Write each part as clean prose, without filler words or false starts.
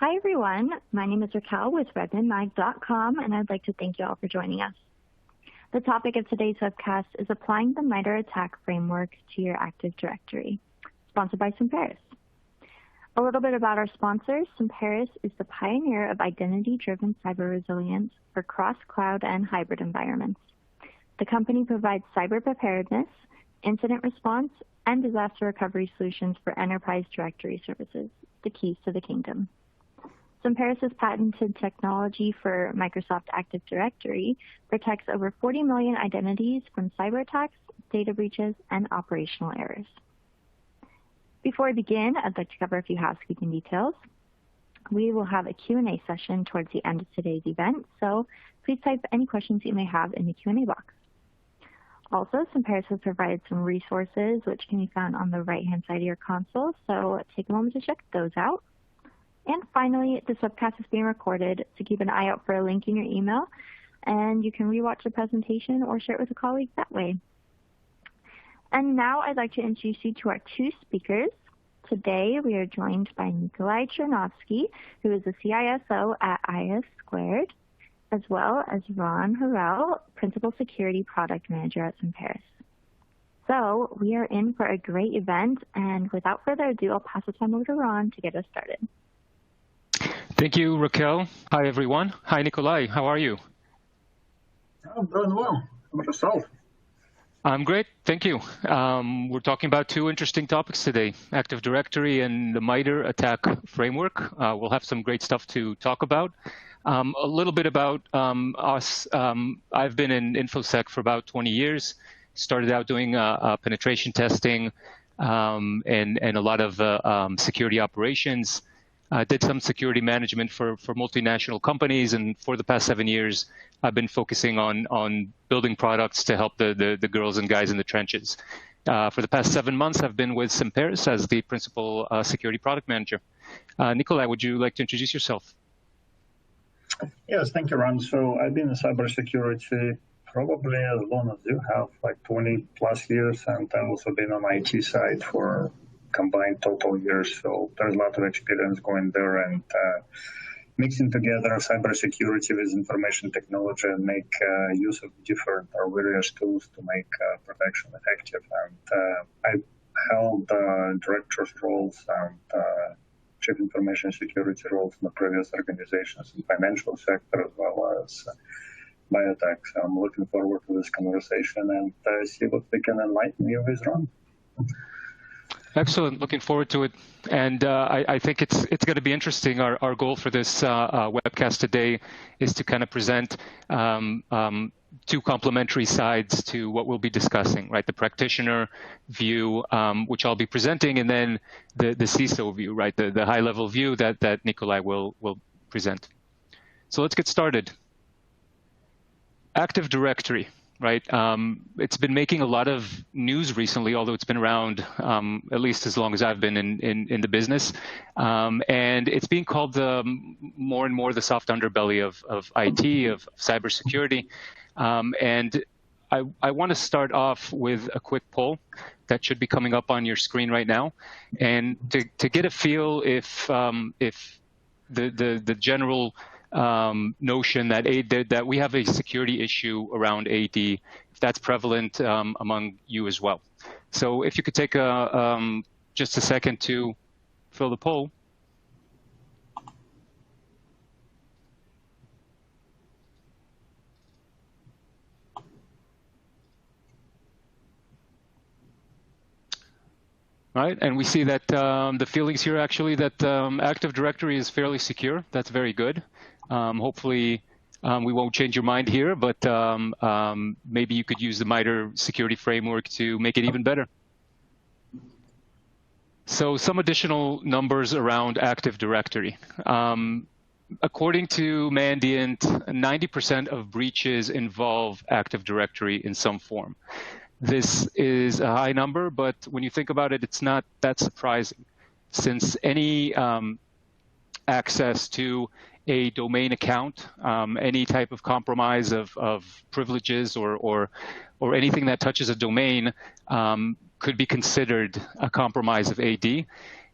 Hi, everyone. My name is Raquel with RedmanMag.com, and I'd like to thank you all for joining us. The topic of today's webcast is applying the MITRE ATT&CK Framework to your Active Directory, sponsored by Semperis. A little bit about our sponsor. Semperis is the pioneer of identity-driven cyber resilience for cross-cloud and hybrid environments. The company provides cyber preparedness, incident response, and disaster recovery solutions for enterprise directory services, the keys to the kingdom. Semperis' patented technology for Microsoft Active Directory protects over 40 million identities from cyber attacks, data breaches, and operational errors. Before we begin, I'd like to cover a few housekeeping details. We will have a Q&A session towards the end of today's event, so please type any questions you may have in the Q&A box. Also, Semperis has provided some resources which can be found on the right-hand side of your console, so take a moment to check those out. And finally, this webcast is being recorded, so keep an eye out for a link in your email, and you can rewatch the presentation or share it with a colleague that way. And now I'd like to introduce you to our two speakers. Today, we are joined by Nicolai, who is the CISO at IS Squared, as well as Ron Harrell, Principal Security Product Manager at Semperis. So we are in for a great event, and without further ado, I'll pass the time over to Ron to get us started. Thank you, Raquel. Hi, everyone. Hi, Nicolai. How are you? I'm doing well. How about yourself? I'm great. Thank you. We're talking about two interesting topics today, Active Directory and the MITRE ATT&CK Framework. We'll have some great stuff to talk about. A little bit about us. I've been in InfoSec for about 20 years. Started out doing penetration testing and a lot of security operations. Did some security management for multinational companies, and for the past 7 years, I've been focusing on building products to help the girls and guys in the trenches. For the past 7 months, I've been with Semperis as the Principal Security Product Manager. Nicolai, would you like to introduce yourself? Yes, thank you, Ron. So I've been in cybersecurity probably as long as you have, like 20 plus years, and I've also been on IT side for combined total years. So there's a lot of experience going there and mixing together cybersecurity with information technology and make use of different or various tools to make protection effective. And I've held director's roles and chief information security roles in the previous organizations in the financial sector as well as biotech. So I'm looking forward to this conversation and see what we can enlighten you with, Ron. Excellent. Looking forward to it. And I think it's going to be interesting. Our goal for this webcast today is to kind of present two complementary sides to what we'll be discussing, right? The practitioner view, which I'll be presenting, and then the CISO view, right? The high-level view that Nicolai will present. So let's get started. Active Directory. Right, it's been making a lot of news recently, although it's been around at least as long as I've been in the business, and it's being called more and more the soft underbelly of IT, of cybersecurity. And I want to start off with a quick poll that should be coming up on your screen right now, and to get a feel if the general notion that we have a security issue around AD, if that's prevalent among you as well. So if you could take just a second to fill the poll. Right, and we see that the feelings here actually that Active Directory is fairly secure. That's very good. Hopefully, we won't change your mind here, but maybe you could use the MITRE security framework to make it even better. So some additional numbers around Active Directory. According to Mandiant, 90% of breaches involve Active Directory in some form. This is a high number, but when you think about it, it's not that surprising, since any access to a domain account, any type of compromise of privileges or anything that touches a domain could be considered a compromise of AD.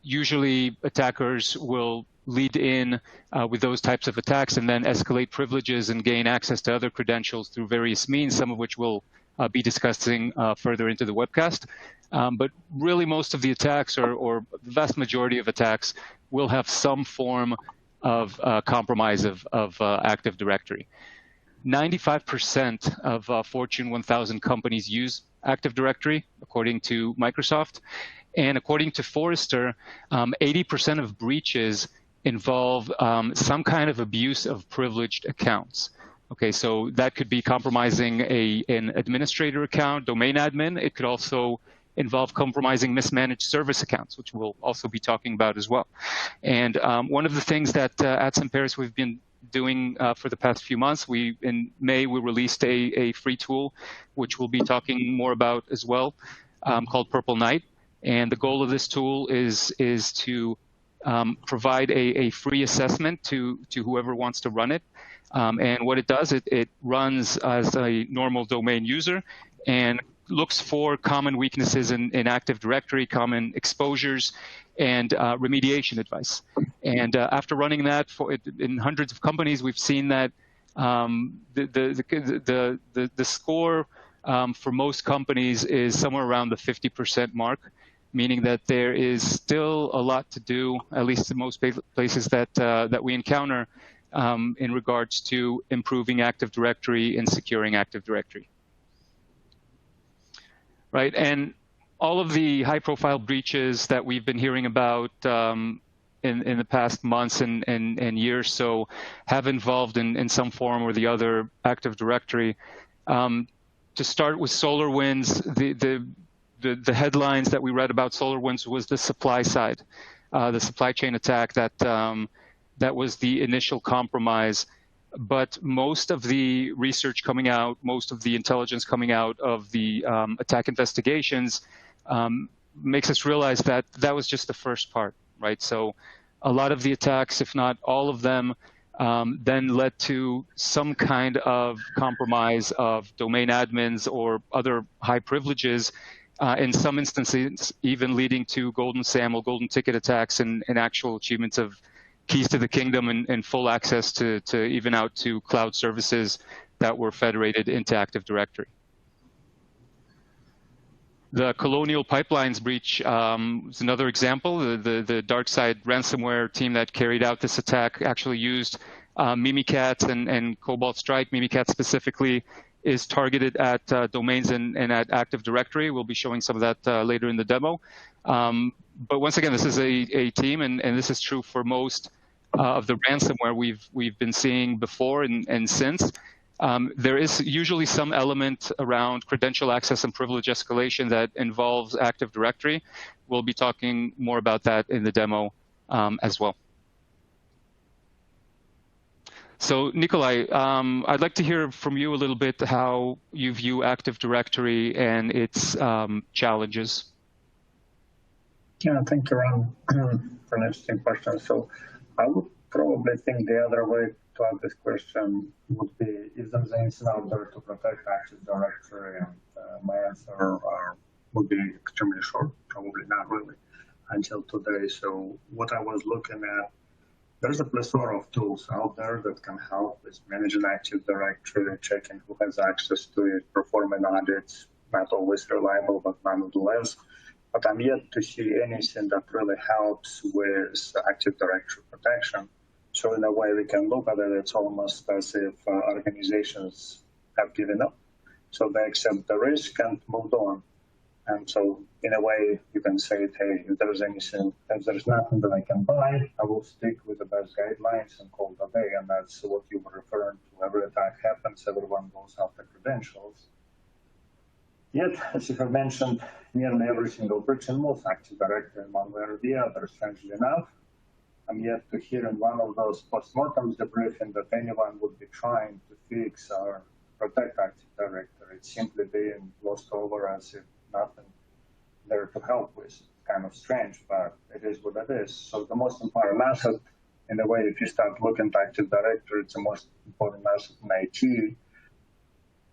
Usually, attackers will lead in with those types of attacks and then escalate privileges and gain access to other credentials through various means, some of which we'll be discussing further into the webcast. But really most of the attacks, or the vast majority of attacks, will have some form of compromise of Active Directory. 95% of Fortune 1000 companies use Active Directory, according to Microsoft. And according to Forrester, 80% of breaches involve some kind of abuse of privileged accounts. Okay, so that could be compromising an administrator account, domain admin. It could also involve compromising mismanaged service accounts, which we'll also be talking about as well. And one of the things that at Paris we've been doing for the past few months, in May we released a free tool, which we'll be talking more about as well, called Purple Knight. And the goal of this tool is to provide a free assessment to whoever wants to run it. And what it does, it runs as a normal domain user and looks for common weaknesses in Active Directory, common exposures, and remediation advice. And after running that in hundreds of companies, we've seen that the score for most companies is somewhere around the 50% mark, meaning that there is still a lot to do, at least in most places that we encounter, in regards to improving Active Directory and securing Active Directory. Right, and all of the high-profile breaches that we've been hearing about in the past months and years so have involved in some form or the other Active Directory. To start with SolarWinds, the headlines that we read about SolarWinds was the supply side, the supply chain attack that was the initial compromise. But most of the research coming out, most of the intelligence coming out of the attack investigations makes us realize that that was just the first part, right? So a lot of the attacks, if not all of them, then led to some kind of compromise of domain admins or other high privileges, in some instances even leading to golden SAM or golden ticket attacks and actual achievements of keys to the kingdom and full access to even out to cloud services that were federated into Active Directory. The Colonial Pipelines breach is another example. The DarkSide ransomware team that carried out this attack actually used Mimikatz and Cobalt Strike. Mimikatz specifically is targeted at domains and at Active Directory. We'll be showing some of that later in the demo. But once again, this is a team, and this is true for most of the ransomware we've been seeing before and since. There is usually some element around credential access and privilege escalation that involves Active Directory. We'll be talking more about that in the demo as well. So Nicolai, I'd like to hear from you a little bit how you view Active Directory and its challenges. Yeah, thank you, Ron, for an interesting question. So I would probably think the other way to ask this question would be, is there anything out there to protect Active Directory? And my answer would be extremely short, probably not really, until today. So what I was looking at, there's a plethora of tools out there that can help with managing Active Directory, checking who has access to it, performing audits, not always reliable, but nonetheless. But I'm yet to see anything that really helps with Active Directory protection. So in a way, we can look at it, it's almost as if organizations have given up. So they accept the risk and moved on. And so in a way, you can say, hey, if there's anything, if there's nothing that I can buy, I will stick with the best guidelines and call it a day. And that's what you were referring to. Every attack happens, everyone goes after credentials. Yet, as you have mentioned, nearly every single person moves Active Directory in one way or the other, strangely enough. I'm yet to hear in one of those postmortems debriefing that anyone would be trying to fix or protect Active Directory. It's simply being glossed over as if nothing there to help with. Kind of strange, but it is what it is. So the most important asset, in a way, if you start looking at Active Directory, it's the most important asset in IT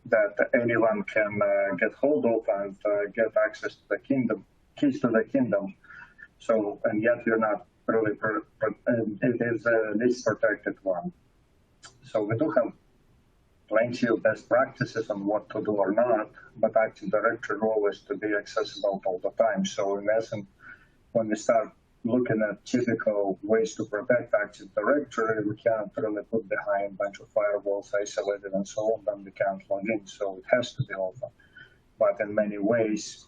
that anyone can get hold of and get access to the kingdom, keys to the kingdom. So, and yet you're not really, it is the least protected one. So we do have plenty of best practices on what to do or not, but Active Directory role is to be accessible all the time. So in essence, when we start looking at typical ways to protect Active Directory, we can't really put behind a bunch of firewalls isolated and so on, then we can't log in. So it has to be open. But in many ways,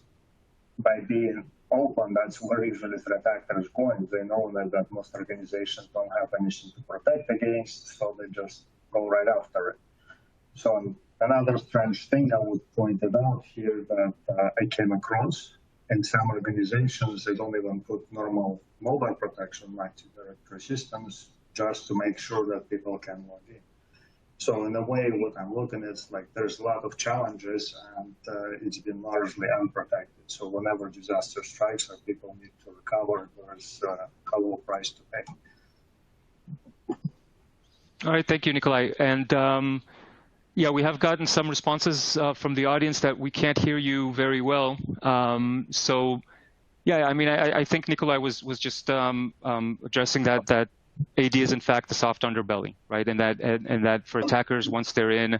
by being open, that's where usually threat actors are going. They know that most organizations don't have anything to protect against, so they just go right after it. So another strange thing I would point it out here that I came across, in some organizations, they don't even put normal mobile protection on Active Directory systems just to make sure that people can log in. So in a way, what I'm looking at is like there's a lot of challenges, and it's been largely unprotected. So whenever disaster strikes or people need to recover, there's a low price to pay. All right, thank you, Nicolai. And yeah, we have gotten some responses from the audience that we can't hear you very well. So yeah, I mean, I think Nicolai was just addressing that AD is in fact the soft underbelly, right? And that for attackers, once they're in,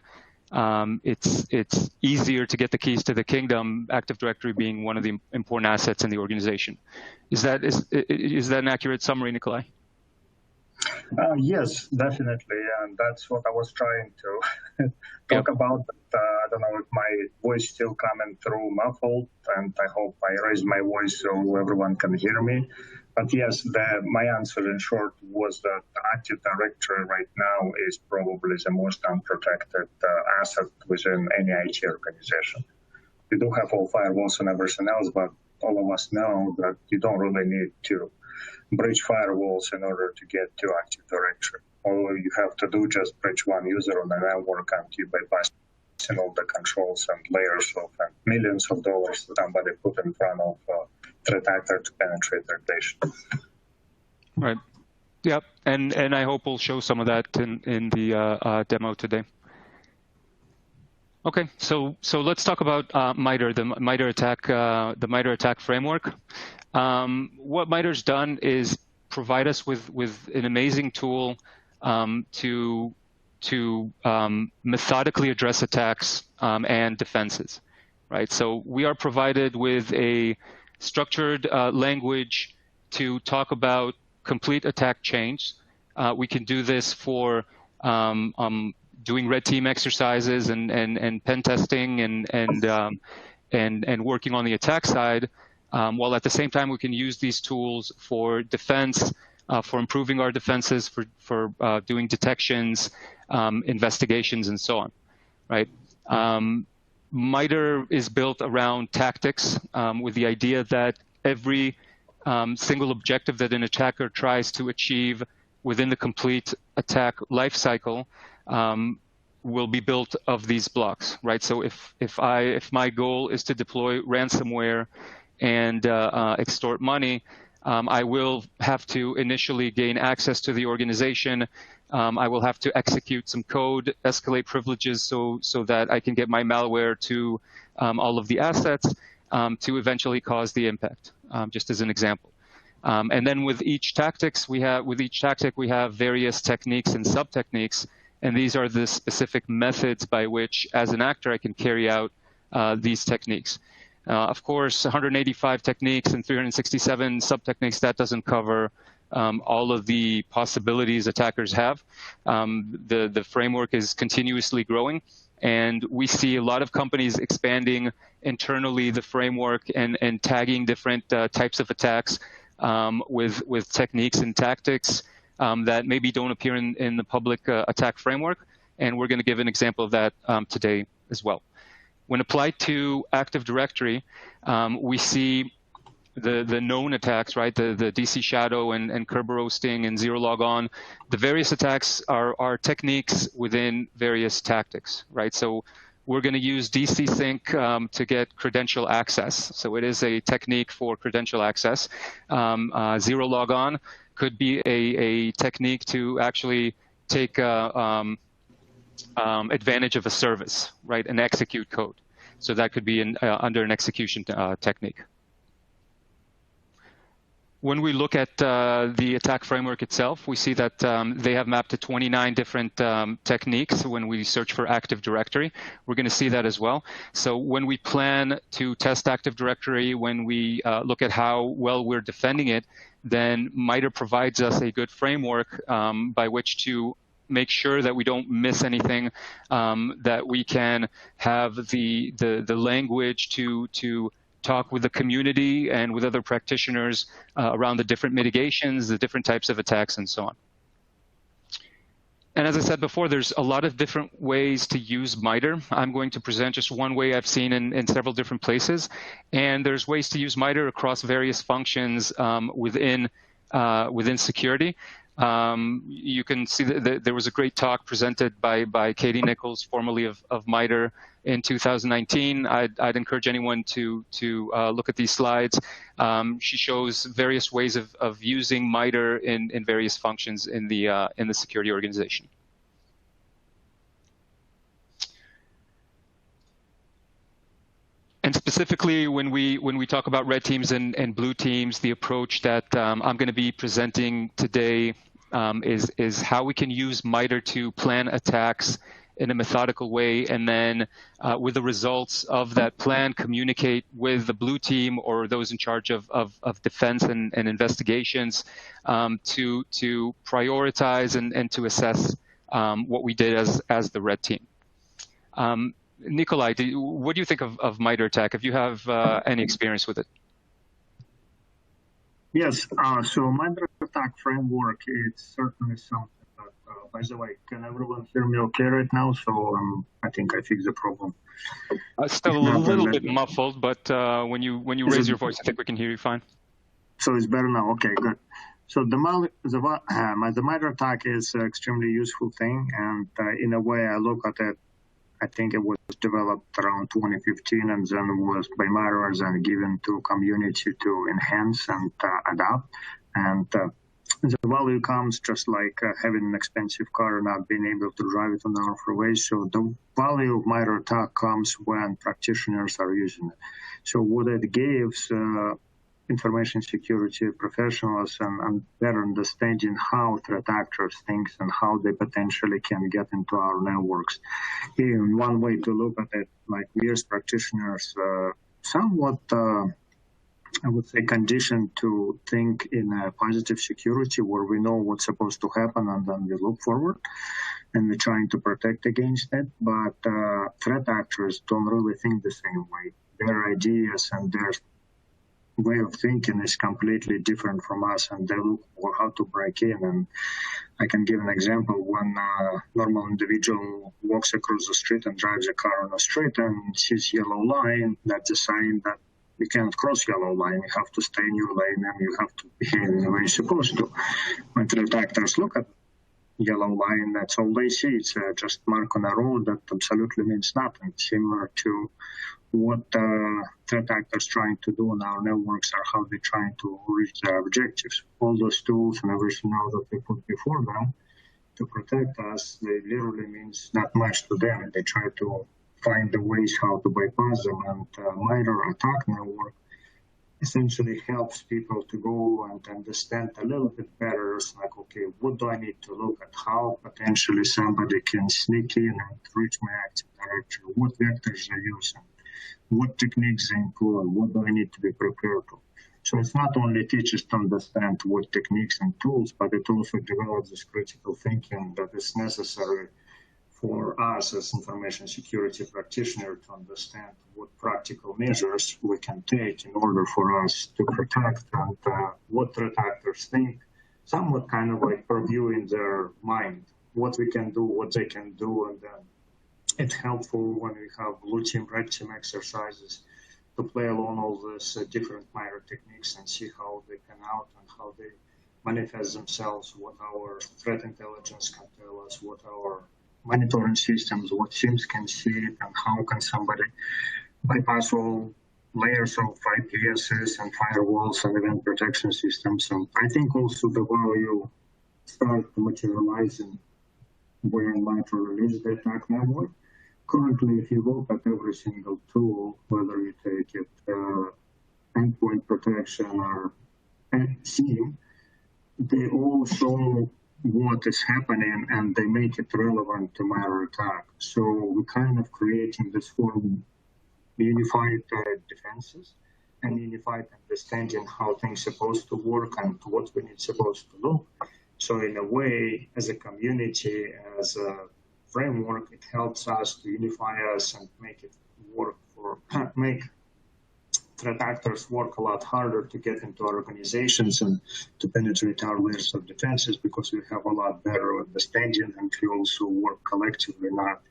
it's easier to get the keys to the kingdom, Active Directory being one of the important assets in the organization. Is that an accurate summary, Nicolai? Yes, definitely, and that's what I was trying to talk about. But I don't know if my voice still coming through muffled, and I hope I raised my voice so everyone can hear me. But yes, my answer in short was that Active Directory right now is probably the most unprotected asset within any IT organization. We do have all firewalls and everything else, but all of us know that you don't really need to breach firewalls in order to get to Active Directory. All you have to do just breach one user on the network and you bypass all the controls and layers of millions of dollars that somebody put in front of threat actor to penetrate their data. Right. Yep. And I hope we'll show some of that in the demo today. Okay. So let's talk about MITRE, the MITRE ATT&CK Framework. What MITRE's done is provide us with an amazing tool to methodically address attacks and defenses, right? So we are provided with a structured language to talk about complete attack chains. We can do this for doing red team exercises and pen testing and working on the attack side. While at the same time, we can use these tools for defense, for improving our defenses, for doing detections, investigations, and so on, right? MITRE is built around tactics with the idea that every single objective that an attacker tries to achieve within the complete attack lifecycle will be built of these blocks, right? So if my goal is to deploy ransomware and extort money, I will have to initially gain access to the organization. I will have to execute some code, escalate privileges so that I can get my malware to all of the assets to eventually cause the impact, just as an example. And then with each tactic, we have various techniques and sub-techniques, and these are the specific methods by which, as an actor, I can carry out these techniques. Of course, 185 techniques and 367 sub-techniques, that doesn't cover all of the possibilities attackers have. The framework is continuously growing, and we see a lot of companies expanding internally the framework and tagging different types of attacks with techniques and tactics that maybe don't appear in the public attack framework, and we're going to give an example of that today as well. When applied to Active Directory, we see the known attacks, right? The DC Shadow and Kerberoasting and Zero Log On. The various attacks are techniques within various tactics, right? So we're going to use DCSync to get credential access. So it is a technique for credential access. Zero Log On could be a technique to actually take advantage of a service, right, and execute code. So that could be under an execution technique. when we look at the attack framework itself, we see that they have mapped to 29 different techniques when we search for Active Directory. We're going to see that as well. So when we plan to test Active Directory, when we look at how well we're defending it, then MITRE provides us a good framework by which to make sure that we don't miss anything, that we can have the language to talk with the community and with other practitioners around the different mitigations, the different types of attacks, and so on. And as I said before, there's a lot of different ways to use MITRE. I'm going to present just one way I've seen in several different places. And there's ways to use MITRE across various functions within security. You can see that there was a great talk presented by Katie Nichols, formerly of MITRE, in 2019. I'd encourage anyone to look at these slides. She shows various ways of using MITRE in various functions in the security organization. And specifically, when we talk about red teams and blue teams, the approach that I'm going to be presenting today is how we can use MITRE to plan attacks in a methodical way, and then with the results of that plan, communicate with the blue team or those in charge of defense and investigations to prioritize and to assess what we did as the red team. Nicolai, what do you think of MITRE ATT&CK? If you have any experience with it? Yes, so MITRE ATT&CK Framework is certainly something that, by the way, can everyone hear me okay right now? So I think I fixed the problem. Still a little bit muffled, but when you raise your voice, I think we can hear you fine. So it's better now. Okay, good. So the MITRE ATT&CK is an extremely useful thing, and in a way, I look at it. I think it was developed around 2015 and then was by MITRE and given to community to enhance and adapt. And the value comes just like having an expensive car and not being able to drive it on our freeways. So the value of MITRE ATT&CK comes when practitioners are using it. So what it gives information security professionals and better understanding how threat actors think and how they potentially can get into our networks. And one way to look at it, like we as practitioners, somewhat, I would say, conditioned to think in a positive security where we know what's supposed to happen and then we look forward and we're trying to protect against it. But threat actors don't really think the same way. Their ideas and their way of thinking is completely different from us, and they look for how to break in. And I can give an example. When a normal individual walks across the street and drives a car on the street and sees yellow line, that's a sign that you cannot cross yellow line. You have to stay in your lane and you have to behave in the way you're supposed to. When threat actors look at yellow line, that's all they see. It's just mark on a road that absolutely means nothing, similar to what threat actors trying to do on our networks are how they're trying to reach their objectives. All those tools and everything else that they put before them to protect us, they literally means not much to them. And they try to find the ways how to bypass them. And MITRE ATT&CK network essentially helps people to go and understand a little bit better. It's like, okay, what do I need to look at? How potentially somebody can sneak in and reach my active directory? What vectors are using? What techniques they employ? What do I need to be prepared for? So it's not only teaches to understand what techniques and tools, but it also develops this critical thinking that is necessary for us as information security practitioners to understand what practical measures we can take in order for us to protect and what threat actors think, somewhat kind of like previewing their mind, what we can do, what they can do, and then it's helpful when we have blue team, red team exercises to play along all these different MITRE techniques and see how they pan out and how they manifest themselves, what our threat intelligence can tell us, what our monitoring systems, what teams can see it, and how can somebody bypass all layers of IPSs and firewalls and event protection systems. So I think also the value start to materializing when MITRE released the ATT&CK network. Currently, if you look at every single tool, whether you take it endpoint protection or theme, they all show what is happening and they make it relevant to MITRE ATT&CK. So we're kind of creating this form unified defenses and unified understanding how things are supposed to work and what we need supposed to do. So in a way, as a community, as a framework, it helps us to unify us and make it work for, make threat actors work a lot harder to get into our organizations and to penetrate our layers of defenses, because we have a lot better understanding and we also work collectively, not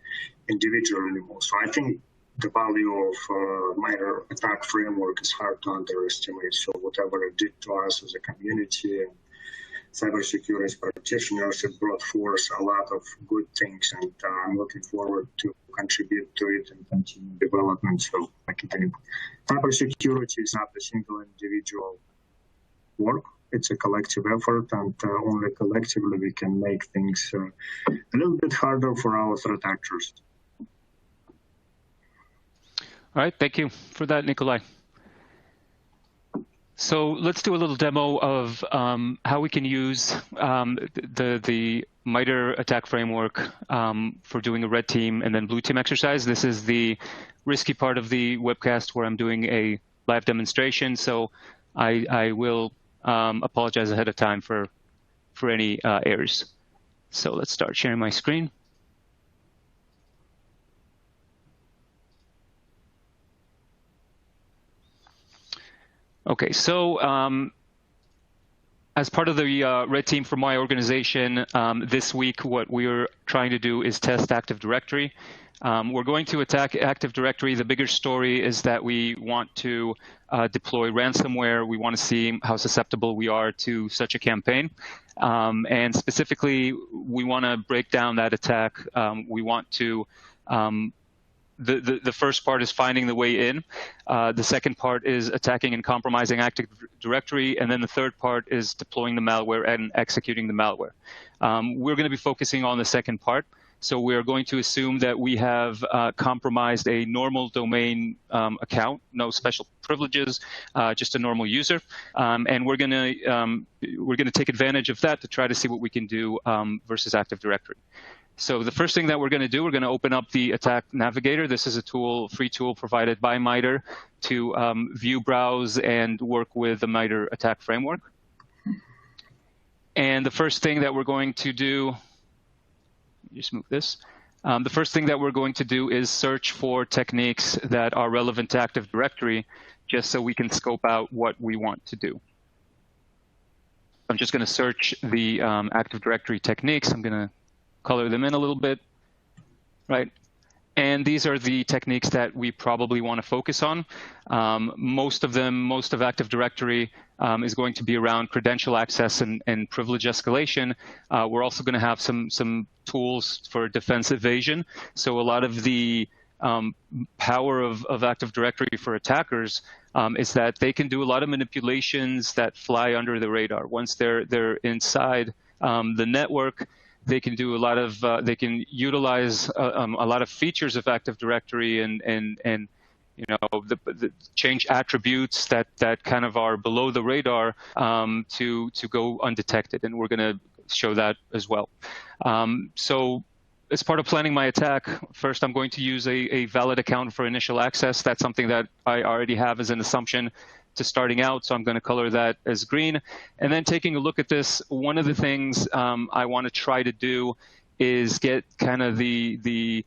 individually anymore. So I think the value of MITRE ATT&CK Framework is hard to underestimate. So whatever it did to us as a community and cybersecurity practitioners, it brought forth a lot of good things, and I'm looking forward to contribute to it and continue development. So I think cybersecurity is not a single individual work. It's a collective effort, and only collectively we can make things a little bit harder for our threat actors. All right, thank you for that, Nicolai. So let's do a little demo of how we can use the MITRE ATT&CK Framework for doing a red team and then blue team exercise. This is the risky part of the webcast where I'm doing a live demonstration, so I will apologize ahead of time for any errors. So let's start sharing my screen. Okay, so as part of the red team for my organization, this week what we're trying to do is test Active Directory. We're going to attack Active Directory. The bigger story is that we want to deploy ransomware. We want to see how susceptible we are to such a campaign. And specifically, we want to break down that attack. We want to the first part is finding the way in. The second part is attacking and compromising Active Directory. And then the third part is deploying the malware and executing the malware. We're going to be focusing on the second part. So we're going to assume that we have compromised a normal domain account, no special privileges, just a normal user. And we're going to take advantage of that to try to see what we can do versus Active Directory. So the first thing that we're going to do, we're going to open up the Attack Navigator. This is a tool, free tool provided by MITRE to view, browse, and work with the MITRE ATT&CK Framework. And the first thing that we're going to do, just move this. The first thing that we're going to do is search for techniques that are relevant to Active Directory, just so we can scope out what we want to do. I'm just going to search the Active Directory techniques. I'm going to color them in a little bit, right? And these are the techniques that we probably want to focus on. Most of Active Directory is going to be around credential access and privilege escalation. We're also going to have some tools for defense evasion. So a lot of the power of Active Directory for attackers is that they can do a lot of manipulations that fly under the radar. Once they're inside the network, they can do a lot of, they can utilize a lot of features of Active Directory and you know, the change attributes that kind of are below the radar to go undetected, and we're going to show that as well. So as part of planning my attack, first I'm going to use a valid account for initial access. That's something that I already have as an assumption to starting out, so I'm going to color that as green. And then taking a look at this, one of the things I want to try to do is get kind of the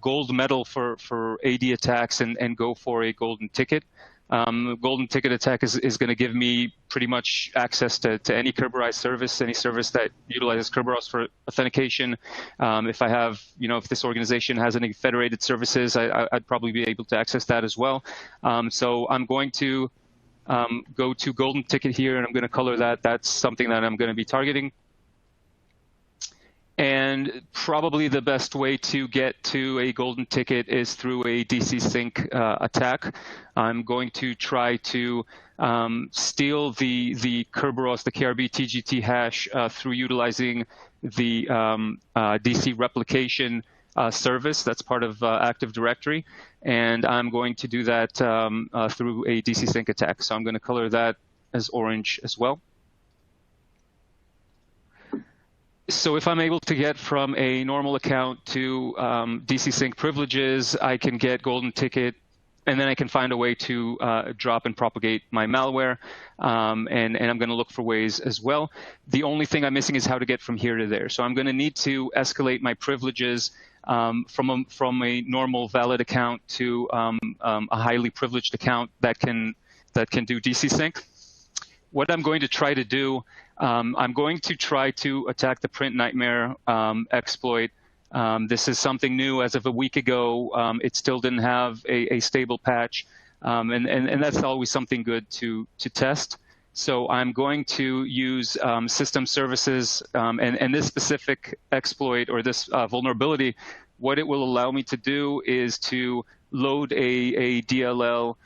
gold medal for AD attacks and go for a golden ticket. Golden ticket attack is going to give me pretty much access to any Kerberos service, any service that utilizes Kerberos for authentication. If I have, you know, if this organization has any federated services, I'd probably be able to access that as well. So I'm going to go to golden ticket here, and I'm going to color that. That's something that I'm going to be targeting. And probably the best way to get to a golden ticket is through a DCSync attack. I'm going to try to steal the Kerberos, the KRB TGT hash through utilizing the DC replication service that's part of Active Directory. And I'm going to do that through a DCSync attack. So I'm going to color that as orange as well. So if I'm able to get from a normal account to DCSync privileges, I can get golden ticket, and then I can find a way to drop and propagate my malware, and I'm going to look for ways as well. The only thing I'm missing is how to get from here to there. So I'm going to need to escalate my privileges from a normal valid account to a highly privileged account that can do DCSync. What I'm going to try to do, I'm going to try to attack the print nightmare exploit. This is something new as of a week ago. It still didn't have a stable patch, and that's always something good to test. So I'm going to use system services, and this specific exploit or this vulnerability, what it will allow me to do is to load a DLL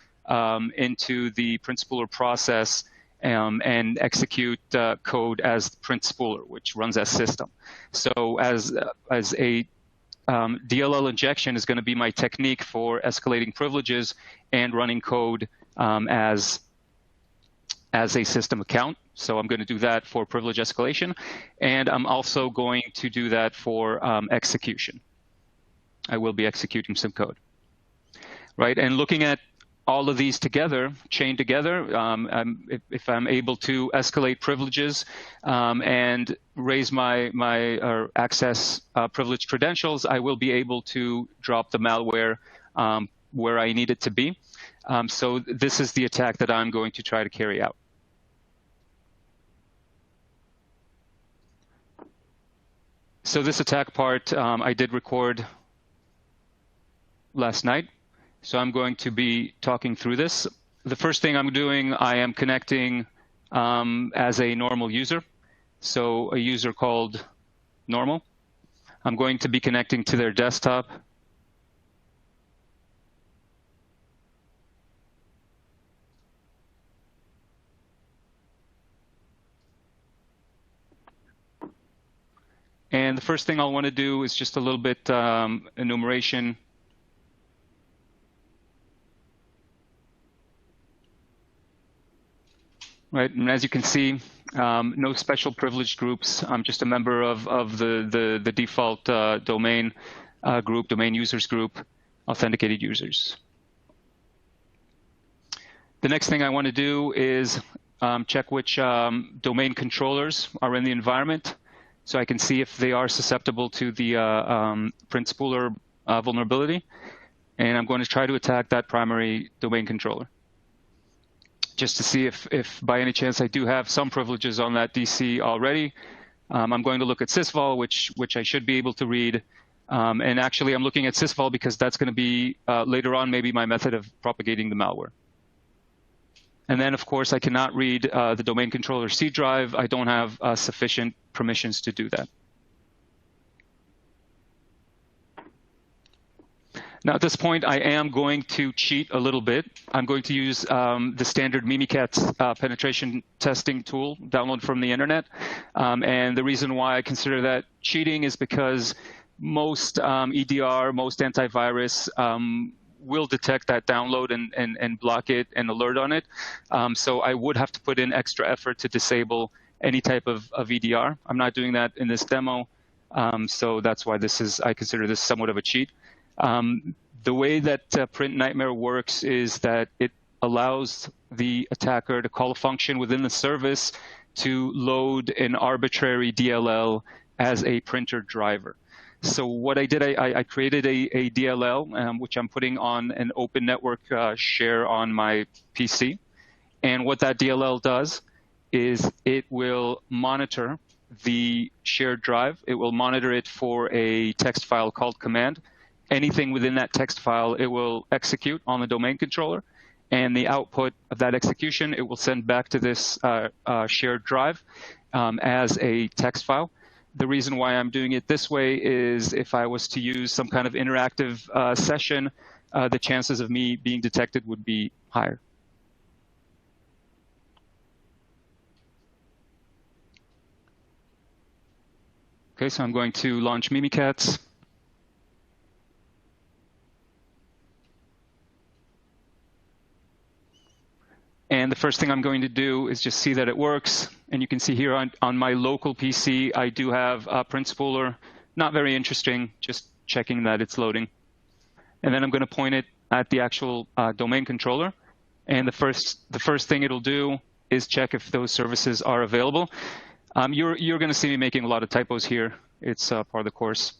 into the print spooler process and execute code as print spooler, which runs as system. So as a DLL injection is going to be my technique for escalating privileges and running code as a system account. So I'm going to do that for privilege escalation, and I'm also going to do that for execution. I will be executing some code, right? And looking at all of these together, chained together, if I'm able to escalate privileges and raise my access privilege credentials, I will be able to drop the malware where I need it to be. So this is the attack that I'm going to try to carry out. So this attack part I did record last night. So I'm going to be talking through this. The first thing I'm doing, I am connecting as a normal user. So a user called normal. I'm going to be connecting to their desktop. And the first thing I'll want to do is just a little bit enumeration. Right, and as you can see, no special privileged groups. I'm just a member of the default domain group, domain users group, authenticated users. The next thing I want to do is check which domain controllers are in the environment, so I can see if they are susceptible to the print spooler vulnerability. And I'm going to try to attack that primary domain controller, just to see if by any chance I do have some privileges on that DC already. I'm going to look at sysvol, which I should be able to read. And actually, I'm looking at sysvol because that's going to be later on maybe my method of propagating the malware. And then, of course, I cannot read the domain controller C drive. I don't have sufficient permissions to do that. Now, at this point, I am going to cheat a little bit. I'm going to use the standard Mimikatz penetration testing tool downloaded from the internet. And the reason why I consider that cheating is because most EDR, most antivirus will detect that download and block it and alert on it. So I would have to put in extra effort to disable any type of EDR. I'm not doing that in this demo. So that's why I consider this somewhat of a cheat. The way that Print Nightmare works is that it allows the attacker to call a function within the service to load an arbitrary DLL as a printer driver. So what I did, I created a DLL, which I'm putting on an open network share on my PC. And what that DLL does is it will monitor the shared drive. It will monitor it for a text file called command. Anything within that text file, it will execute on the domain controller. And the output of that execution, it will send back to this shared drive as a text file. The reason why I'm doing it this way is if I was to use some kind of interactive session, the chances of me being detected would be higher. Okay, so I'm going to launch Mimikatz. And the first thing I'm going to do is just see that it works. And you can see here on my local PC, I do have Principler. Not very interesting, just checking that it's loading. And then I'm going to point it at the actual domain controller. And the first thing it'll do is check if those services are available. You're going to see me making a lot of typos here. It's part of the course.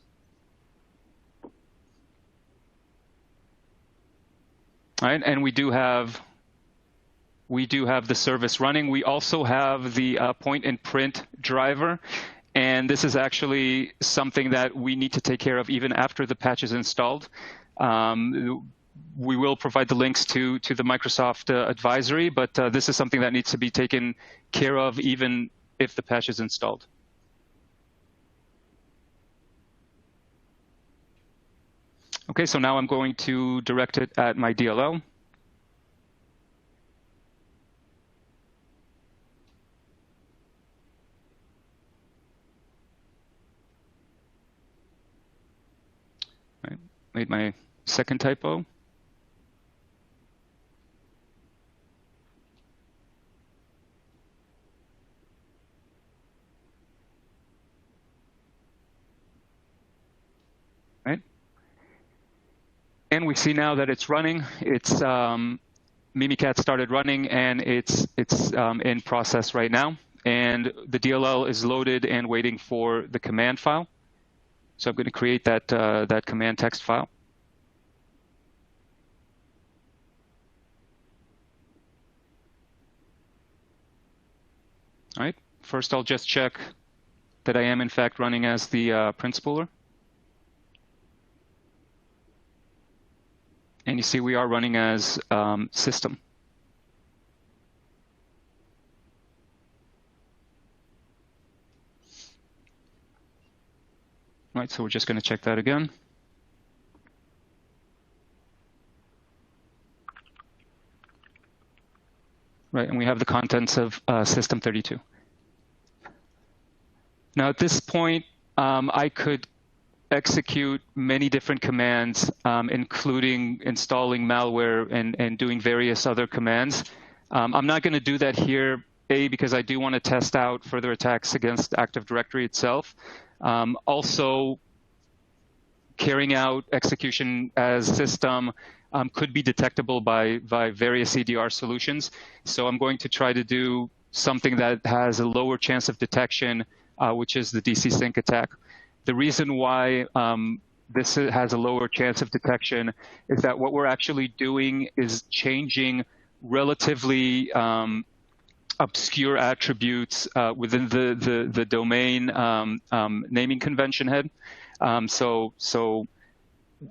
All right, and we do have the service running. We also have the point and print driver, and this is actually something that we need to take care of even after the patch is installed. We will provide the links to the Microsoft advisory, but this is something that needs to be taken care of even if the patch is installed. Okay, so now I'm going to direct it at my DLL. Right, made my second typo. Right. And we see now that it's running. It's Mimikat started running, and it's in process right now. And the DLL is loaded and waiting for the command file. So I'm going to create that command text file. All right. First, I'll just check that I am in fact running as the Principler. And you see we are running as system. Right, so we're just going to check that again. Right, and we have the contents of system 32. Now at this point, I could execute many different commands, including installing malware and doing various other commands. I'm not going to do that here, A, because I do want to test out further attacks against Active Directory itself. Also, carrying out execution as system could be detectable by various EDR solutions. So I'm going to try to do something that has a lower chance of detection, which is the DCSync attack. The reason why this has a lower chance of detection is that what we're actually doing is changing relatively obscure attributes within the domain naming convention head. So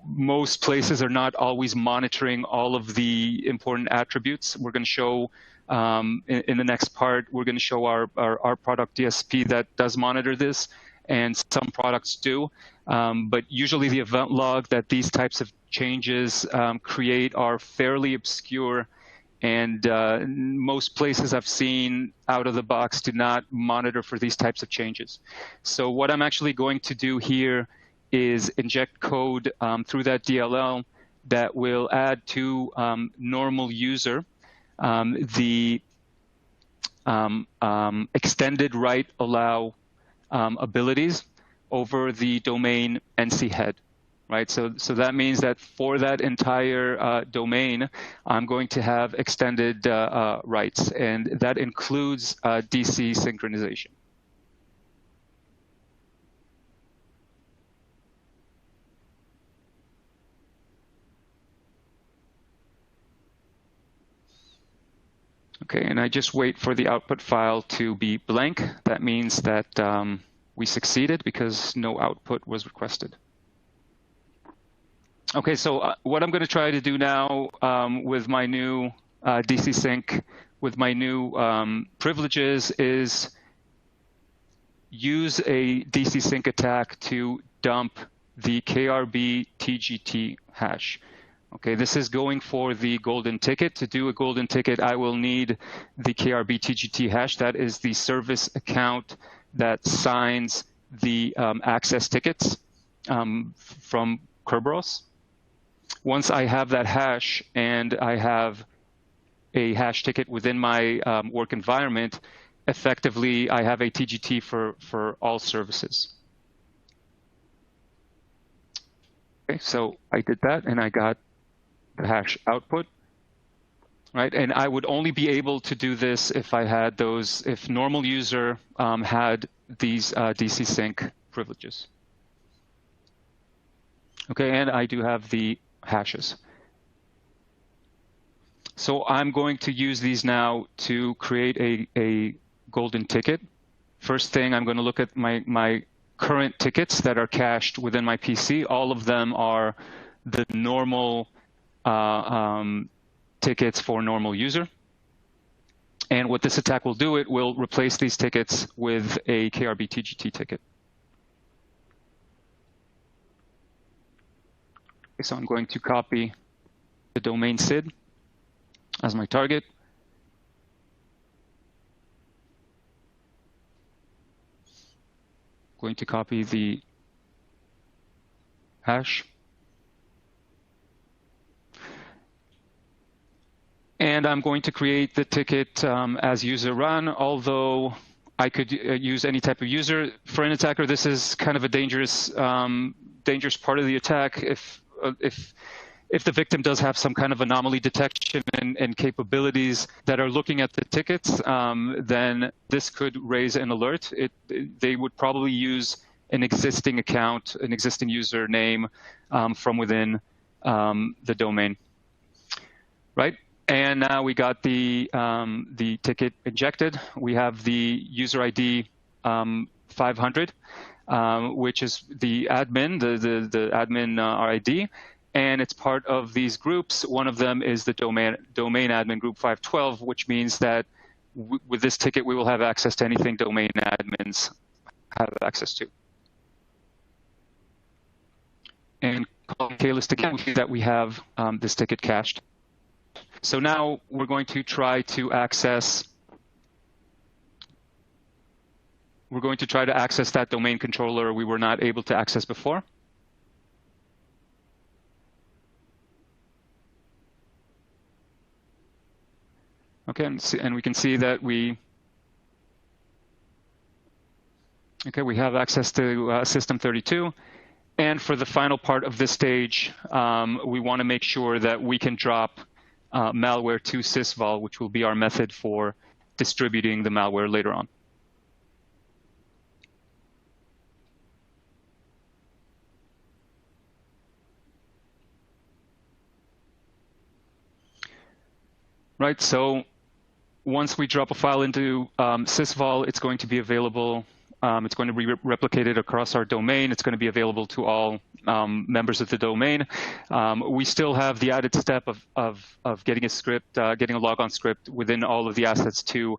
most places are not always monitoring all of the important attributes. We're going to show in the next part, we're going to show our product DSP that does monitor this, and some products do. But usually the event log that these types of changes create are fairly obscure, and most places I've seen out of the box do not monitor for these types of changes. So what I'm actually going to do here is inject code through that DLL that will add to normal user the extended write allow abilities over the domain NC head, right? So that means that for that entire domain, I'm going to have extended writes, and that includes DC synchronization. Okay, and I just wait for the output file to be blank. That means that we succeeded because no output was requested. Okay, so what I'm going to try to do now with my new DCSync, with my new privileges, is use a DCSync attack to dump the KRB TGT hash. Okay, this is going for the golden ticket. To do a golden ticket, I will need the KRB TGT hash. That is the service account that signs the access tickets from Kerberos. Once I have that hash and I have a hash ticket within my work environment, effectively I have a TGT for all services. Okay, so I did that and I got the hash output, right? And I would only be able to do this if I had those, if normal user had these DCSync privileges. Okay, and I do have the hashes. So I'm going to use these now to create a golden ticket. First thing, I'm going to look at my current tickets that are cached within my PC. All of them are the normal tickets for normal user. And what this attack will do, it will replace these tickets with a KRB TGT ticket. Okay, so I'm going to copy the domain SID as my target. Going to copy the hash. And I'm going to create the ticket as user run, although I could use any type of user. For an attacker, this is kind of a dangerous part of the attack. If the victim does have some kind of anomaly detection and capabilities that are looking at the tickets, then this could raise an alert. They would probably use an existing account, an existing username from within the domain, right? And now we got the ticket injected. We have the user ID 500, which is the admin, the admin RID. And it's part of these groups. One of them is the domain admin group 512, which means that with this ticket, we will have access to anything domain admins have access to. And calling klist again, we see that we have this ticket cached. So now we're going to try to access. We're going to try to access that domain controller we were not able to access before. Okay, and we can see that we have access to system 32. And for the final part of this stage, we want to make sure that we can drop malware to sysvol, which will be our method for distributing the malware later on. Right, so once we drop a file into sysvol, it's going to be available. It's going to be replicated across our domain. It's going to be available to all members of the domain. We still have the added step of getting a script, getting a logon script within all of the assets to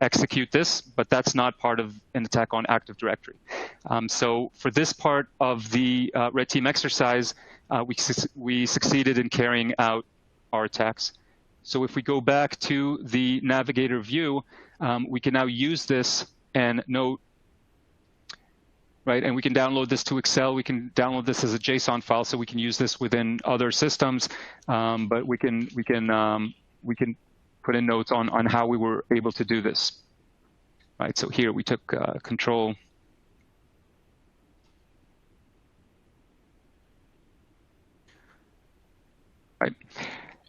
execute this, but that's not part of an attack on Active Directory. So for this part of the red team exercise, we succeeded in carrying out our attacks. So if we go back to the navigator view, we can now use this and note, right? And we can download this to Excel. We can download this as a JSON file, so we can use this within other systems. But we can put in notes on how we were able to do this, right? So here we took control. Right.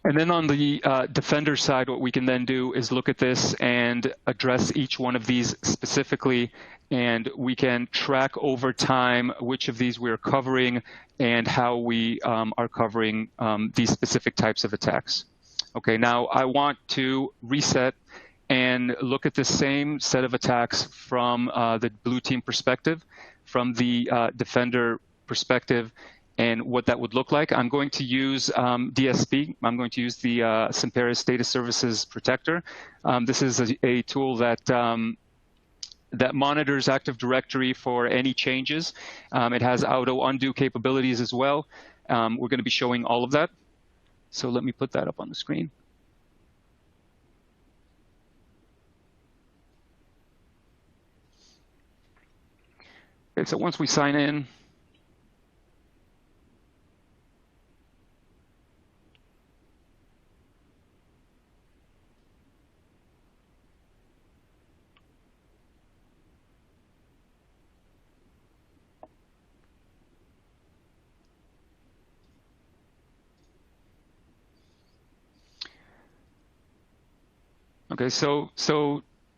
And then on the defender side, what we can then do is look at this and address each one of these specifically, and we can track over time which of these we're covering and how we are covering these specific types of attacks. Okay, now I want to reset and look at the same set of attacks from the blue team perspective, from the defender perspective, and what that would look like. I'm going to use DSP. I'm going to use the Simperis Data Services Protector. This is a tool that that monitors Active Directory for any changes. It has auto undo capabilities as well. We're going to be showing all of that. So let me put that up on the screen. Okay, so once we sign in, Okay, so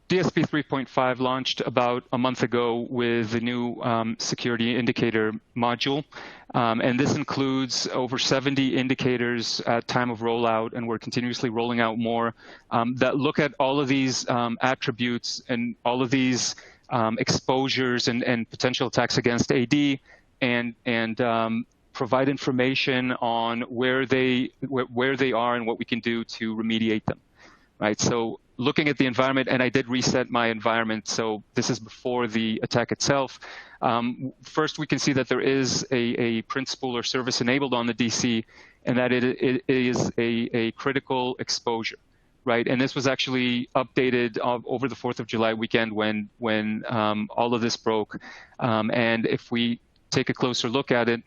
DSP 3.5 launched about a month ago with the new security indicator module. And this includes over 70 indicators at time of rollout, and we're continuously rolling out more that look at all of these attributes and all of these exposures and potential attacks against AD, and provide information on where they are and what we can do to remediate them. Right, so looking at the environment, and I did reset my environment, so this is before the attack itself. First, we can see that there is a principal or service enabled on the DC, and that it is a critical exposure, right? And this was actually updated over the 4th of July weekend when all of this broke. And if we take a closer look at it,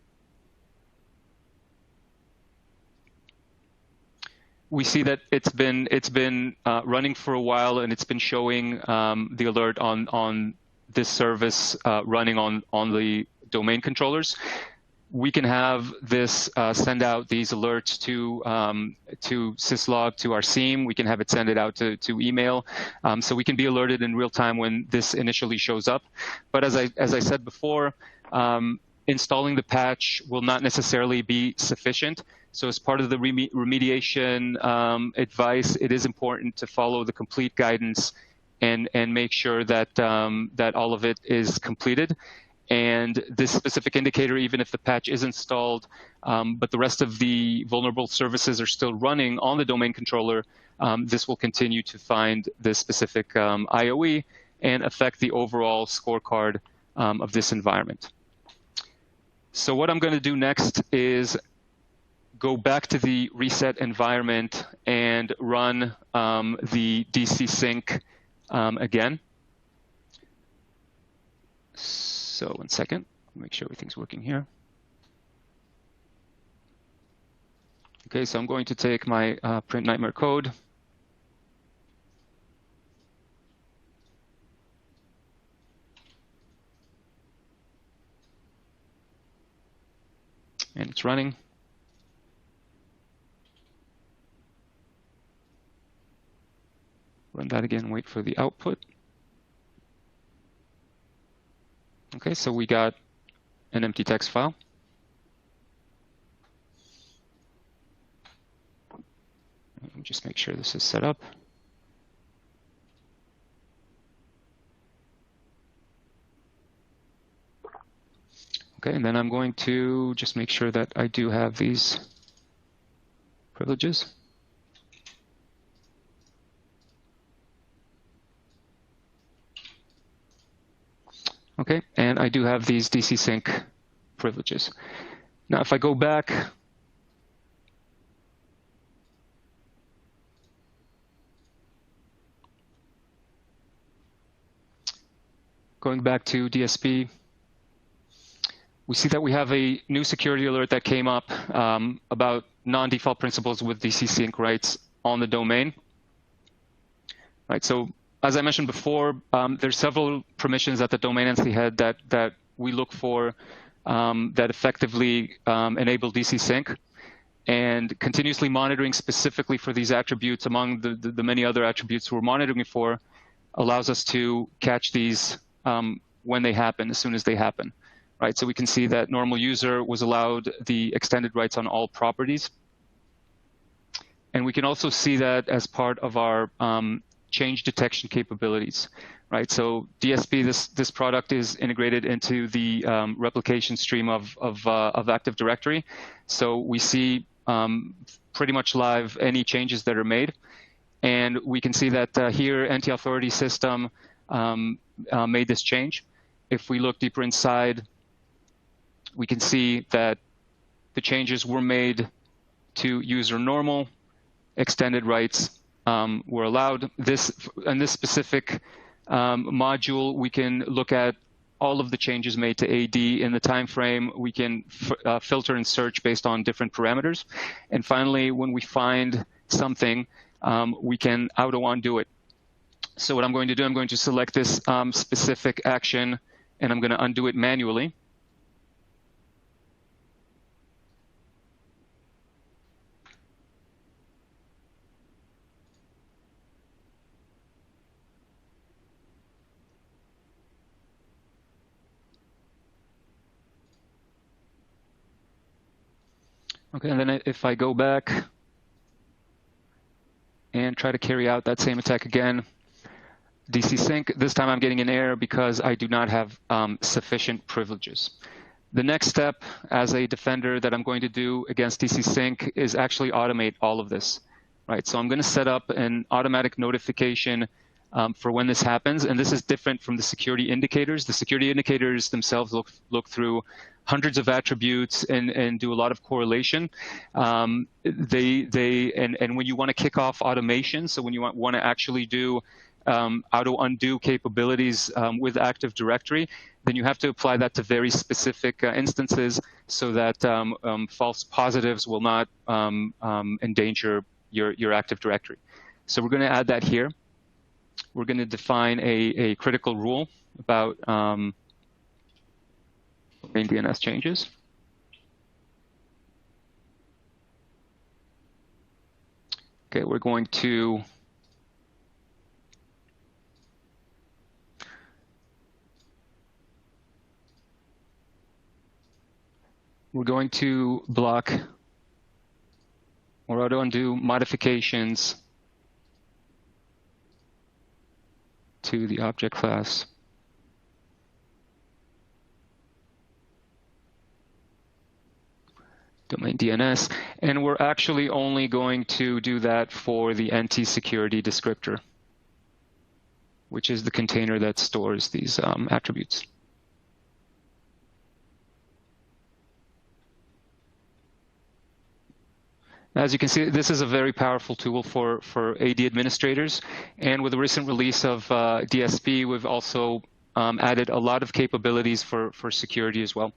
we see that it's been running for a while, and it's been showing the alert on this service running on the domain controllers. We can have this send out these alerts to syslog, to our SIEM. We can have it send it out to email, so we can be alerted in real time when this initially shows up. But as I said before, installing the patch will not necessarily be sufficient. So as part of the remediation advice, it is important to follow the complete guidance and make sure that that all of it is completed. And this specific indicator, even if the patch is installed, but the rest of the vulnerable services are still running on the domain controller, this will continue to find this specific IOE and affect the overall scorecard of this environment. So what I'm going to do next is go back to the reset environment and run the DCSync again. So 1 second, make sure everything's working here. Okay, so I'm going to take my print nightmare code. And it's running. Run that again, wait for the output. Okay, so we got an empty text file. Let me just make sure this is set up. Okay, and then I'm going to just make sure that I do have these privileges. Okay, and I do have these DCSync privileges. Now, if I go back, going back to DSP, we see that we have a new security alert that came up about non-default principles with DCSync rights on the domain. Right, so as I mentioned before, there's several permissions at the domain entity head that we look for that effectively enable DCSync, and continuously monitoring specifically for these attributes among the many other attributes we're monitoring for allows us to catch these when they happen, as soon as they happen. Right, so we can see that normal user was allowed the extended rights on all properties. And we can also see that as part of our change detection capabilities, right? So DSP, this product is integrated into the replication stream of Active Directory. So we see pretty much live any changes that are made. And we can see that here, anti-authority system made this change. If we look deeper inside, we can see that the changes were made to user normal, extended rights were allowed. In this specific module, we can look at all of the changes made to AD in the time frame. We can filter and search based on different parameters. And finally, when we find something, we can auto-undo it. So what I'm going to do, I'm going to select this specific action, and I'm going to undo it manually. Okay, and then if I go back and try to carry out that same attack again, DCSync, this time I'm getting an error because I do not have sufficient privileges. The next step as a defender that I'm going to do against DCSync is actually automate all of this, right? So I'm going to set up an automatic notification for when this happens, and this is different from the security indicators. The security indicators themselves look through hundreds of attributes and do a lot of correlation. And when you want to kick off automation, so when you want to actually do auto-undo capabilities with Active Directory, then you have to apply that to very specific instances so that false positives will not endanger your Active Directory. So we're going to add that here. We're going to define a critical rule about main DNS changes. Okay, we're going to block or auto-undo modifications to the object class. Domain DNS, and we're actually only going to do that for the NT security descriptor, which is the container that stores these attributes. As you can see, this is a very powerful tool for AD administrators, and with the recent release of DSP, we've also added a lot of capabilities for security as well.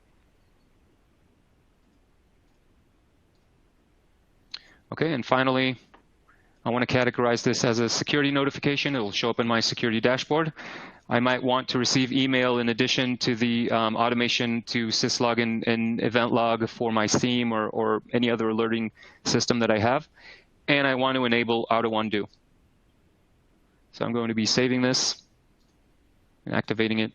Okay, and finally, I want to categorize this as a security notification. It will show up in my security dashboard. I might want to receive email in addition to the automation to syslog and event log for my SIEM or any other alerting system that I have. And I want to enable auto-undo. So I'm going to be saving this and activating it.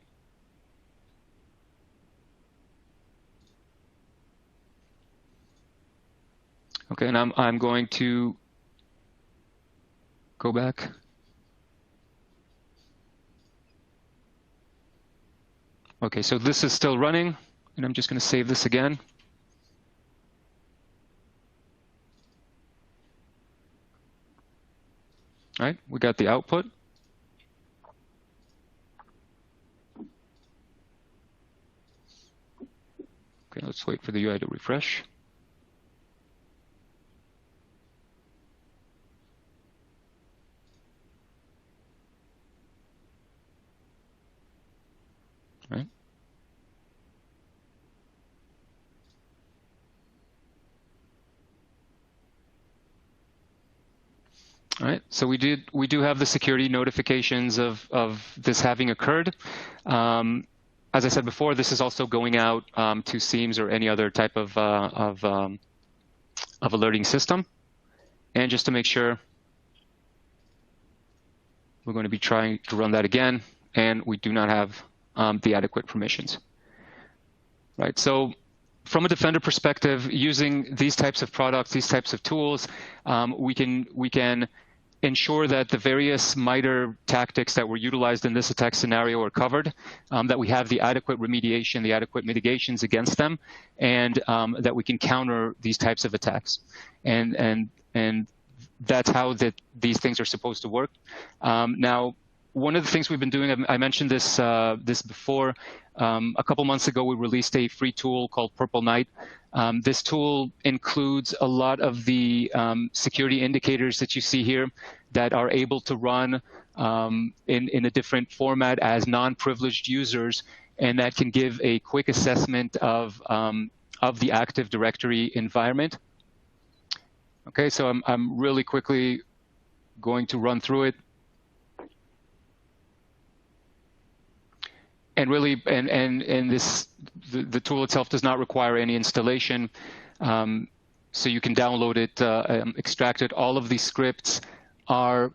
Okay, and I'm going to go back. Okay, so this is still running, and I'm just going to save this again. All right, we got the output. Okay, let's wait for the UI to refresh. Right. All right. So we do have the security notifications of this having occurred. As I said before, this is also going out to SIEMs or any other type of alerting system. And just to make sure, we're going to be trying to run that again, and we do not have the adequate permissions. Right. So from a defender perspective, using these types of products, these types of tools, we can ensure that the various MITRE tactics that were utilized in this attack scenario are covered, that we have the adequate remediation, the adequate mitigations against them, and that we can counter these types of attacks. And that's how these things are supposed to work. Now, one of the things we've been doing, I mentioned this before. A couple months ago, we released a free tool called Purple Knight. This tool includes a lot of the security indicators that you see here that are able to run in a different format as non-privileged users, and that can give a quick assessment of the Active Directory environment. Okay, so I'm really quickly going to run through it. And really, and the tool itself does not require any installation, so you can download it, extract it. All of these scripts you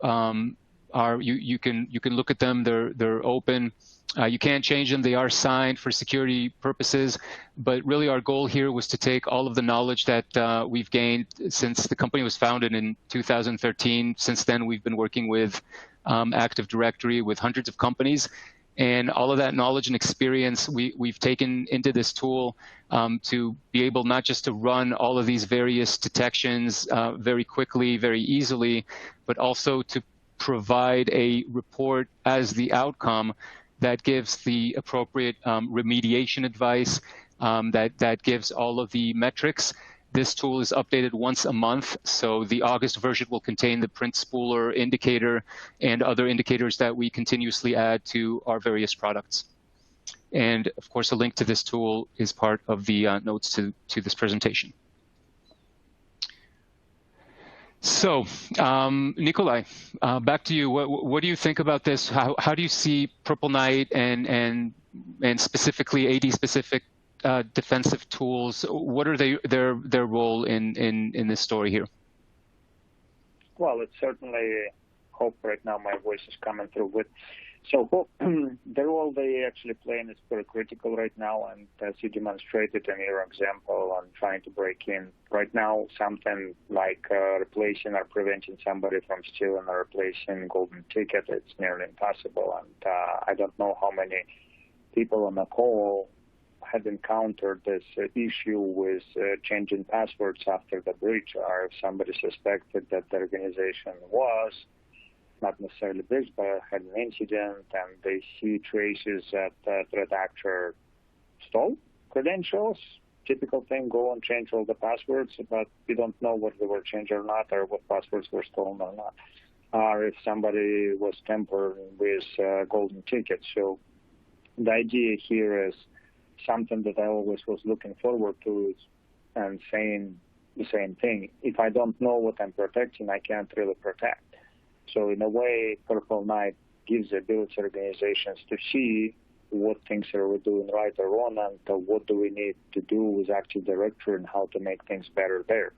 can look at them. They're open. You can't change them. They are signed for security purposes. But really our goal here was to take all of the knowledge that we've gained since the company was founded in 2013. Since then, we've been working with Active Directory with hundreds of companies. And all of that knowledge and experience we've taken into this tool to be able not just to run all of these various detections very quickly, very easily, but also to provide a report as the outcome that gives the appropriate remediation advice, that gives all of the metrics. This tool is updated once a month, so the August version will contain the print spooler indicator and other indicators that we continuously add to our various products. And of course, a link to this tool is part of the notes to this presentation. So, Nicolai, back to you. What do you think about this? How do you see Purple Knight and specifically AD-specific defensive tools? What are their role in this story here? Well, it's certainly hope right now my voice is coming through with. So the role they actually play is very critical right now, and as you demonstrated in your example on trying to break in, right now something like replacing or preventing somebody from stealing or replacing golden ticket, it's nearly impossible. And I don't know how many people on the call had encountered this issue with changing passwords after the breach, or if somebody suspected that the organization was not necessarily breached, but had an incident, and they see traces that the threat actor stole credentials. Typical thing, go and change all the passwords, but we don't know whether they were changed or not, or what passwords were stolen or not, or if somebody was tampering with golden tickets. So the idea here is something that I always was looking forward to and saying the same thing. If I don't know what I'm protecting, I can't really protect. So in a way, Purple Knight gives the ability organizations to see what things are we doing right or wrong, and what do we need to do with Active Directory and how to make things better there.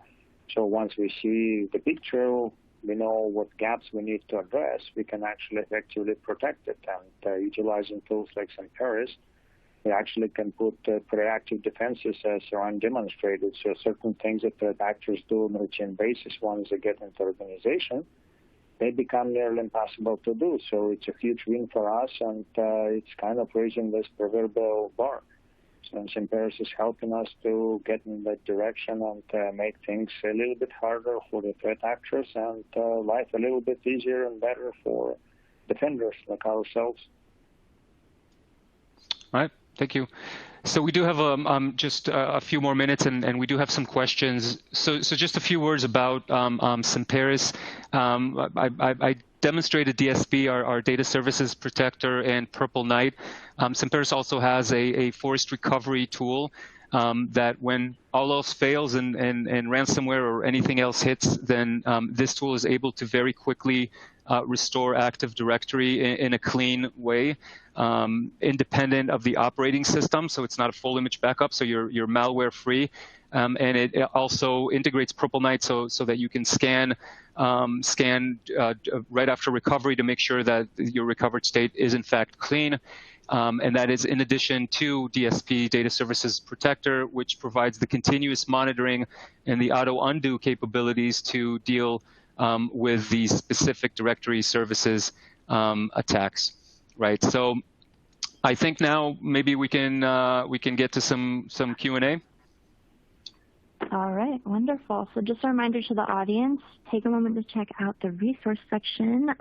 So once we see the picture, we know what gaps we need to address, we can actually effectively protect it. And utilizing tools like Semperis, we actually can put proactive defenses as Ron demonstrated. So certain things that threat actors do on a routine basis once they get into organization, they become nearly impossible to do. So it's a huge win for us, and it's kind of raising this proverbial bar. So Semperis is helping us to get in that direction and make things a little bit harder for the threat actors and life a little bit easier and better for defenders like ourselves. All right, thank you. So we do have just a few more minutes, and we do have some questions. So just a few words about Semperis. I demonstrated DSP, our data services protector, and Purple Knight. Semperis also has a forest recovery tool that when all else fails and ransomware or anything else hits, then this tool is able to very quickly restore Active Directory in a clean way, independent of the operating system. So it's not a full image backup, so you're malware free. And it also integrates Purple Knight so that you can scan right after recovery to make sure that your recovered state is in fact clean. And that is in addition to DSP, Data Services Protector, which provides the continuous monitoring and the auto undo capabilities to deal with these specific directory services attacks, right? So I think now maybe we can get to some Q&A. All right, wonderful. So just a reminder to the audience, take a moment to check out the resource section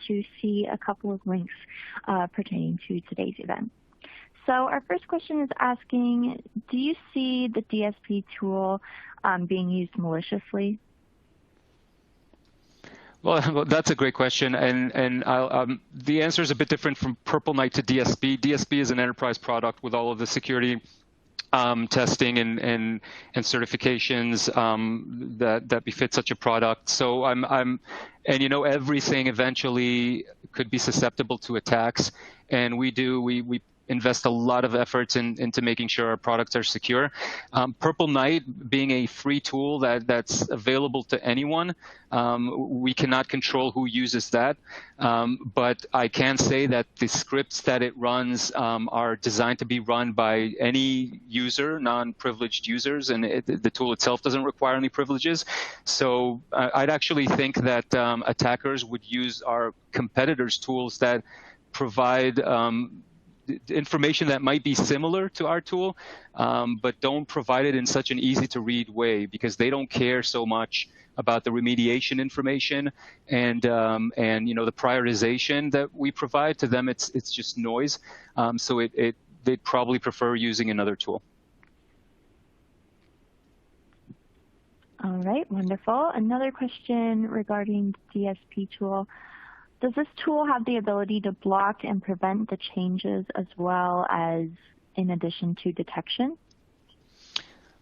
to see a couple of links pertaining to today's event. So our first question is asking, do you see the DSP tool being used maliciously? Well, that's a great question, and the answer is a bit different from Purple Knight to DSP. DSP is an enterprise product with all of the security testing and certifications that befit such a product. So and you know, everything eventually could be susceptible to attacks, and we invest a lot of efforts into making sure our products are secure. Purple Knight being a free tool that's available to anyone, we cannot control who uses that. But I can say that the scripts that it runs are designed to be run by any user, non-privileged users, and the tool itself doesn't require any privileges. So I'd actually think that attackers would use our competitors' tools that provide information that might be similar to our tool, but don't provide it in such an easy-to-read way, because they don't care so much about the remediation information and the prioritization that we provide. To them, it's just noise. So they'd probably prefer using another tool. All right, wonderful. Another question regarding the DSP tool. Does this tool have the ability to block and prevent the changes as well as in addition to detection?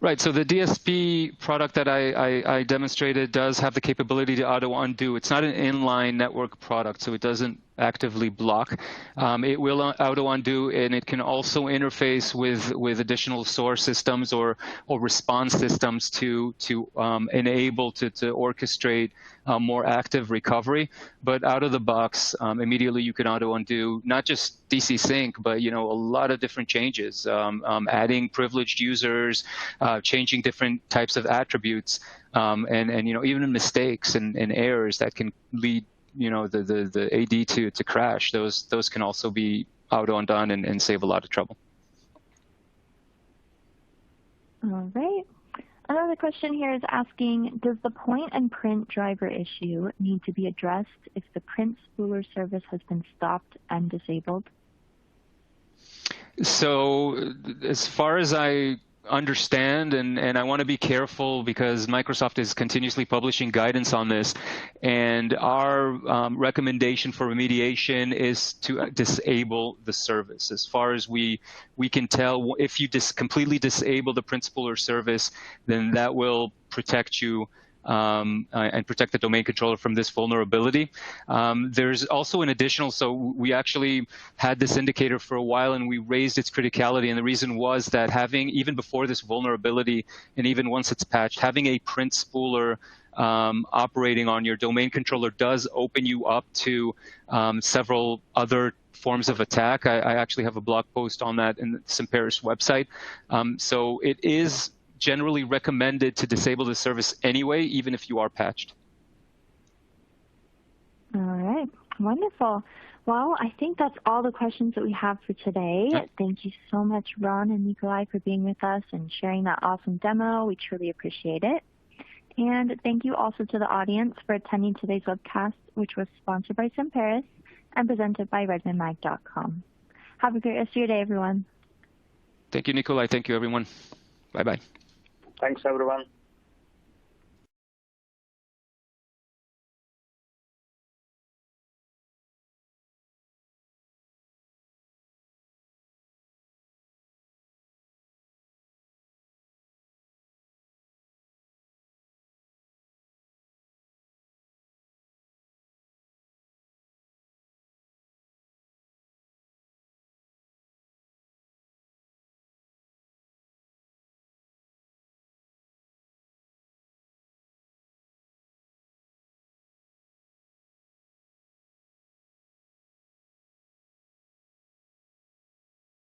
Right, so the DSP product that I demonstrated does have the capability to auto-undo. It's not an inline network product, so it doesn't actively block. It will auto-undo, and it can also interface with additional source systems or response systems to enable to orchestrate more active recovery. But out of the box, immediately you can auto-undo not just DCSync, but a lot of different changes, adding privileged users, changing different types of attributes, and even mistakes and errors that can lead the AD to crash. Those can also be auto-undone and save a lot of trouble. All right. Another question here is asking, does the point and print driver issue need to be addressed if the print spooler service has been stopped and disabled? So as far as I understand, and I want to be careful because Microsoft is continuously publishing guidance on this, and our recommendation for remediation is to disable the service. As far as we can tell, if you completely disable the print spooler service, then that will protect you and protect the domain controller from this vulnerability. There's also an additional, so we actually had this indicator for a while and we raised its criticality, and the reason was that having, even before this vulnerability and even once it's patched, having a print spooler operating on your domain controller does open you up to several other forms of attack. I actually have a blog post on that in the Simperis website. So it is generally recommended to disable the service anyway, even if you are patched. All right, wonderful. Well, I think that's all the questions that we have for today. Yep. Thank you so much, Ron and Nicolai, for being with us and sharing that awesome demo. We truly appreciate it. And thank you also to the audience for attending today's webcast, which was sponsored by Simperis and presented by redmondmag.com. Have a great rest of your day, everyone. Thank you, Nicolai. Thank you, everyone. Bye-bye. Thanks, everyone.